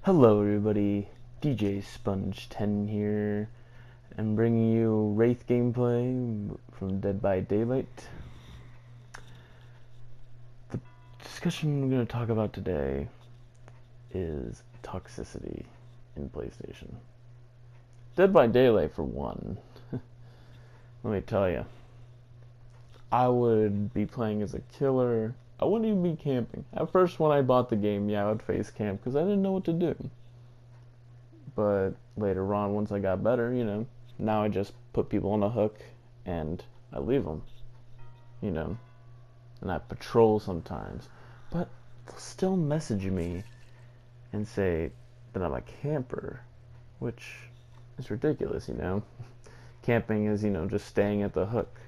Hello everybody, DJ Sponge 10 here, and bringing you Wraith gameplay from Dead by Daylight. The discussion we're going to talk about today is toxicity in PlayStation. Dead by Daylight for one. Let me tell you, I would be playing as a killer. I wouldn't even be camping. At first, when I bought the game, yeah, I would face camp because I didn't know what to do. But later on, once I got better, now I just put people on a hook and I leave them, and I patrol sometimes. But they'll still message me and say that I'm a camper, which is ridiculous, Camping is, just staying at the hook.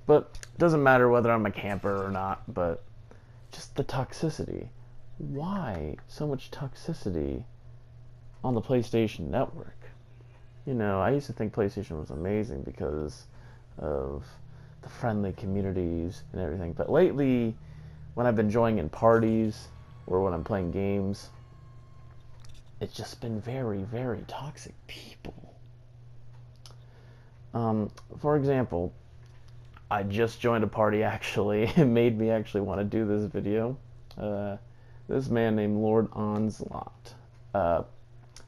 But it doesn't matter whether I'm a camper or not, but just the toxicity. Why so much toxicity on the PlayStation Network? I used to think PlayStation was amazing because of the friendly communities and everything. But lately, when I've been joining in parties or when I'm playing games, it's just been very, very toxic people. For example, I just joined a party, actually. It made me actually want to do this video. This man named Lord Onslaught.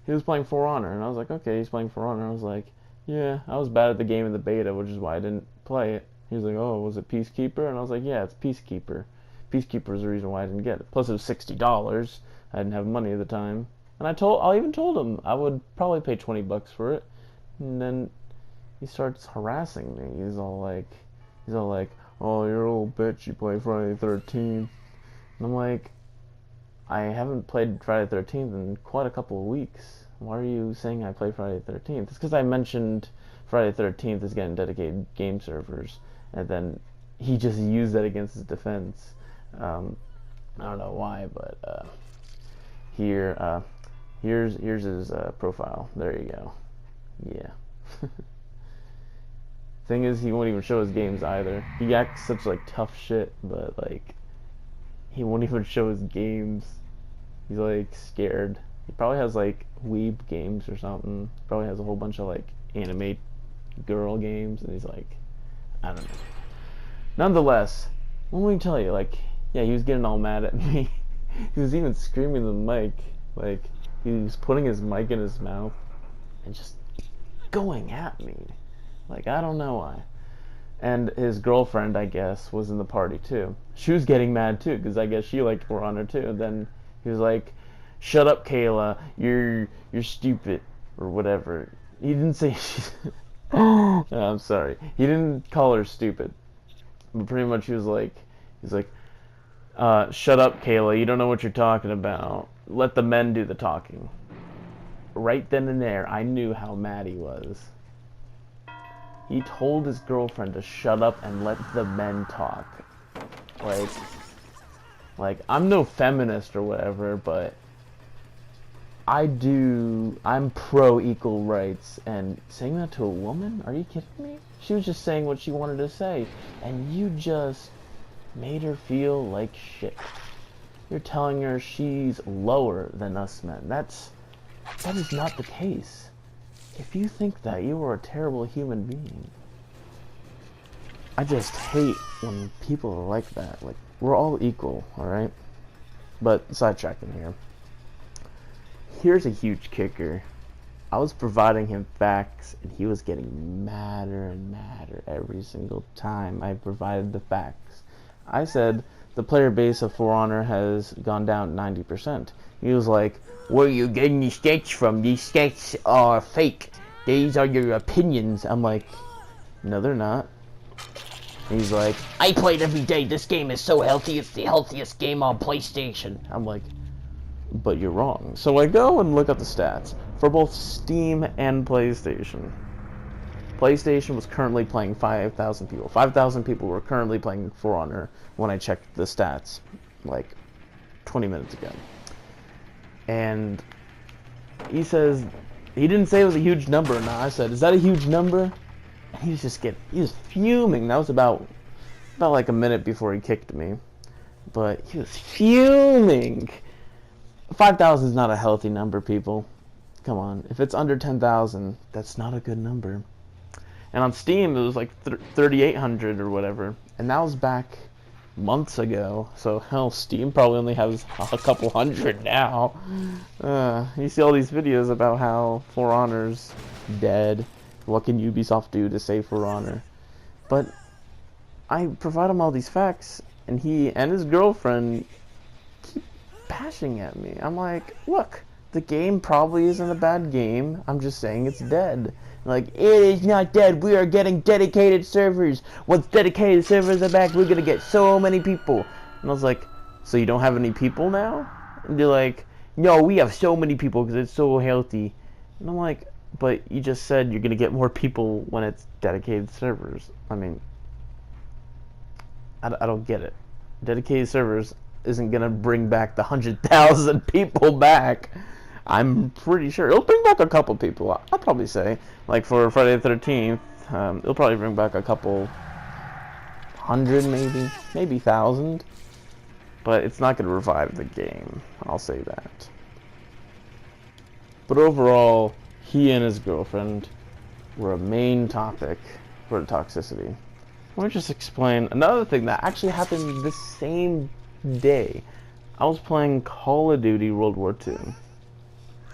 He was playing For Honor, and I was like, okay, he's playing For Honor. I was like, yeah, I was bad at the game in the beta, which is why I didn't play it. He was like, oh, was it Peacekeeper? And I was like, yeah, it's Peacekeeper. Peacekeeper is the reason why I didn't get it. Plus, it was $60. I didn't have money at the time. And I even told him I would probably pay $20 for it. And then he starts harassing me. He's all like, oh, you're a little bitch, you play Friday the 13th. And I'm like, I haven't played Friday the 13th in quite a couple of weeks. Why are you saying I play Friday the 13th? It's because I mentioned Friday the 13th is getting dedicated game servers, and then he just used that against his defense. I don't know why, but here's his profile. There you go. Yeah. Thing is, he won't even show his games either. He acts such tough shit, but he won't even show his games. He's scared. He probably has weeb games or something. Probably has a whole bunch of anime girl games, and he's I don't know. Nonetheless, let me tell you, yeah, he was getting all mad at me. He was even screaming in the mic, he was putting his mic in his mouth and just going at me. I don't know why. And his girlfriend, I guess, was in the party too. She was getting mad too, because I guess she liked For Honor too. And then he was like, shut up, Kayla, you're stupid, or whatever. He didn't say she's... I'm sorry. He didn't call her stupid. But pretty much he's like, shut up, Kayla, you don't know what you're talking about. Let the men do the talking. Right then and there, I knew how mad he was. He told his girlfriend to shut up and let the men talk. I'm no feminist or whatever, but I'm pro equal rights, and saying that to a woman? Are you kidding me? She was just saying what she wanted to say, and you just made her feel like shit. You're telling her she's lower than us men. That is not the case. If you think that, you are a terrible human being. I just hate when people are like that. We're all equal, alright? But sidetracking here. Here's a huge kicker. I was providing him facts, and he was getting madder and madder every single time I provided the facts. I said the player base of For Honor has gone down 90%. He was like, where are you getting these stats from? These stats are fake. These are your opinions. I'm like, no, they're not. He's like, I play it every day. This game is so healthy. It's the healthiest game on PlayStation. I'm like, but you're wrong. So I go and look up the stats for both Steam and PlayStation. PlayStation was currently playing 5,000 people. 5,000 people were currently playing For Honor when I checked the stats 20 minutes ago. And he says, he didn't say it was a huge number or not. I said, is that a huge number? And he was fuming. That was about a minute before he kicked me. But he was fuming. 5,000 is not a healthy number, people. Come on. If it's under 10,000, that's not a good number. And on Steam, it was like 3,800 or whatever. And that was back months ago. So, hell, Steam probably only has a couple hundred now. You see all these videos about how For Honor's dead. What can Ubisoft do to save For Honor? But I provide him all these facts, and he and his girlfriend keep bashing at me. I'm like, look, the game probably isn't a bad game. I'm just saying it's dead. Like, it is not dead. We are getting dedicated servers. Once dedicated servers are back, we're going to get so many people. And I was like, so you don't have any people now? And they're like, no, we have so many people because it's so healthy. And I'm like, but you just said you're going to get more people when it's dedicated servers. I mean, I don't get it. Dedicated servers isn't going to bring back the 100,000 people back. I'm pretty sure it'll bring back a couple people. I'll probably say, like for Friday the 13th, it'll probably bring back a couple hundred, maybe 1,000. But it's not going to revive the game. I'll say that. But overall, he and his girlfriend were a main topic for the Toxicity. Let me just explain another thing that actually happened the same day. I was playing Call of Duty World War II.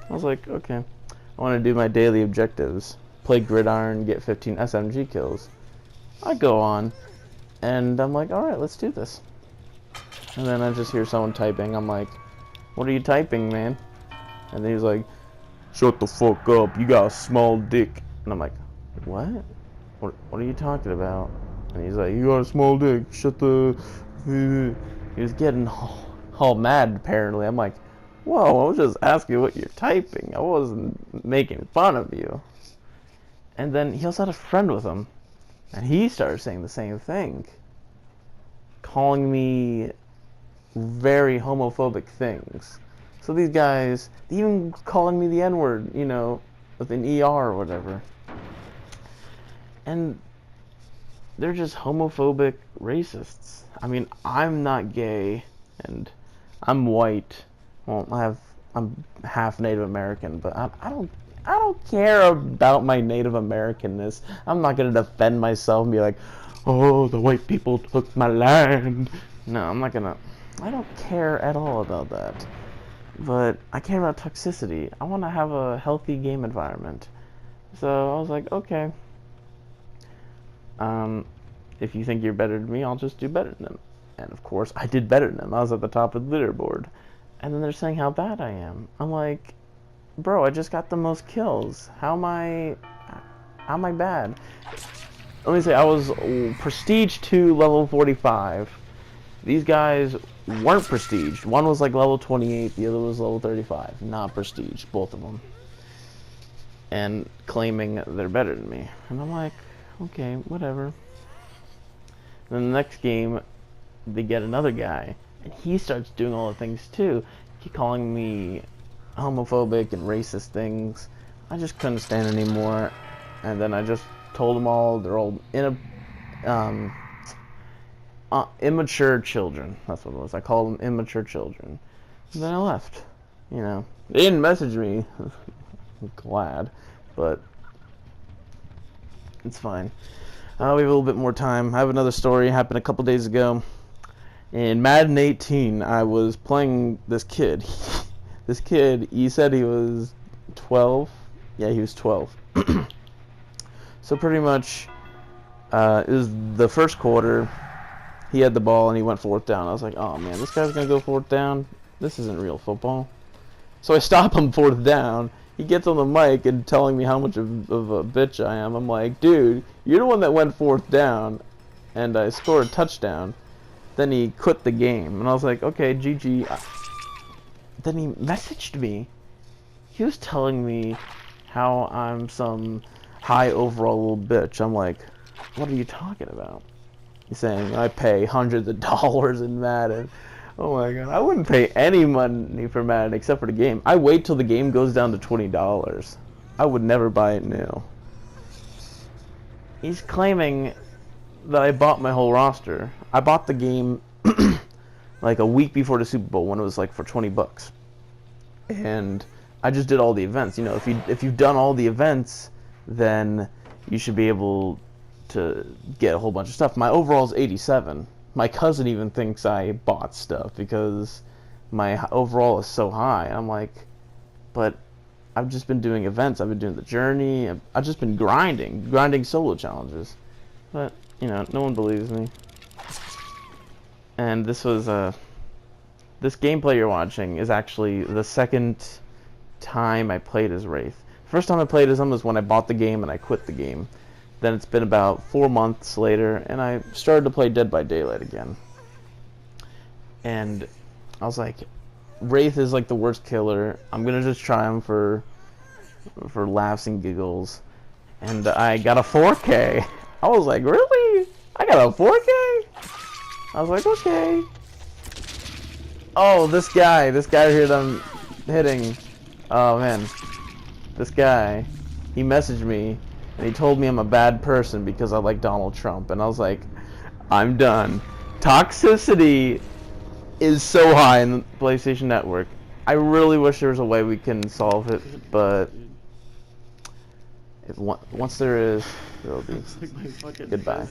I was like, okay, I want to do my daily objectives. Play Gridiron, get 15 SMG kills. I go on, and I'm like, alright, let's do this. And then I just hear someone typing. I'm like, what are you typing, man? And then he's like, shut the fuck up, you got a small dick. And I'm like, what? What are you talking about? And he's like, you got a small dick, shut the... He was getting all mad, apparently. I'm like, whoa, I was just asking what you're typing. I wasn't making fun of you. And then he also had a friend with him. And he started saying the same thing. Calling me very homophobic things. So these guys, even calling me the N-word, you know, with an ER or whatever. And they're just homophobic racists. I mean, I'm not gay, and I'm white. Well, I'm half Native American, but I don't care about my Native Americanness. I'm not gonna defend myself and be like, oh, the white people took my land. No, I'm not gonna. I don't care at all about that. But I care about toxicity. I want to have a healthy game environment. So I was like, okay. If you think you're better than me, I'll just do better than them. And of course, I did better than them. I was at the top of the leaderboard. And then they're saying how bad I am. I'm like, bro, I just got the most kills. How am I bad? Let me say, I was prestige 2, level 45. These guys weren't prestige. One was like level 28, the other was level 35. Not prestige, both of them. And claiming they're better than me. And I'm like, okay, whatever. Then the next game, they get another guy, and he starts doing all the things too. Keep calling me homophobic and racist things. I just couldn't stand anymore, and then I just told them all they're all immature children. That's what it was. I called them immature children. And then I left. You know, they didn't message me. I'm glad, but it's fine. We have a little bit more time. I have another story. It happened a couple days ago. In Madden 18, I was playing this kid. This kid, he said he was 12. Yeah, he was 12. So pretty much, it was the first quarter. He had the ball and he went fourth down. I was like, oh man, this guy's going to go fourth down? This isn't real football. So I stop him fourth down. He gets on the mic and telling me how much of a bitch I am. I'm like, dude, you're the one that went fourth down, and I scored a touchdown. Then he quit the game, and I was like, okay, GG. Then he messaged me. He was telling me how I'm some high overall little bitch. I'm like, what are you talking about? He's saying I pay hundreds of dollars in Madden. Oh my god, I wouldn't pay any money for Madden except for the game. I wait till the game goes down to $20. I would never buy it new. He's claiming that I bought my whole roster. I bought the game like a week before the Super Bowl when it was like for $20. and I just did all the events. You know, if you've done all the events, then you should be able to get a whole bunch of stuff. My overall is 87. My cousin even thinks I bought stuff because my overall is so high. I'm like, but I've just been doing events. I've been doing the journey. I've just been grinding solo challenges. But, you know, no one believes me. And this was this gameplay you're watching is actually the second time I played as Wraith. First time I played as him was when I bought the game and I quit the game. Then it's been about 4 months later, and I started to play Dead by Daylight again. And I was like, Wraith is like the worst killer. I'm gonna just try him for laughs and giggles. And I got a 4K. I was like, really? I got a 4K? I was like, okay. Oh, this guy here that I'm hitting. Oh man, this guy. He messaged me and he told me I'm a bad person because I like Donald Trump. And I was like, I'm done. Toxicity is so high in the PlayStation Network. I really wish there was a way we can solve it, but once there is, there'll be. Goodbye.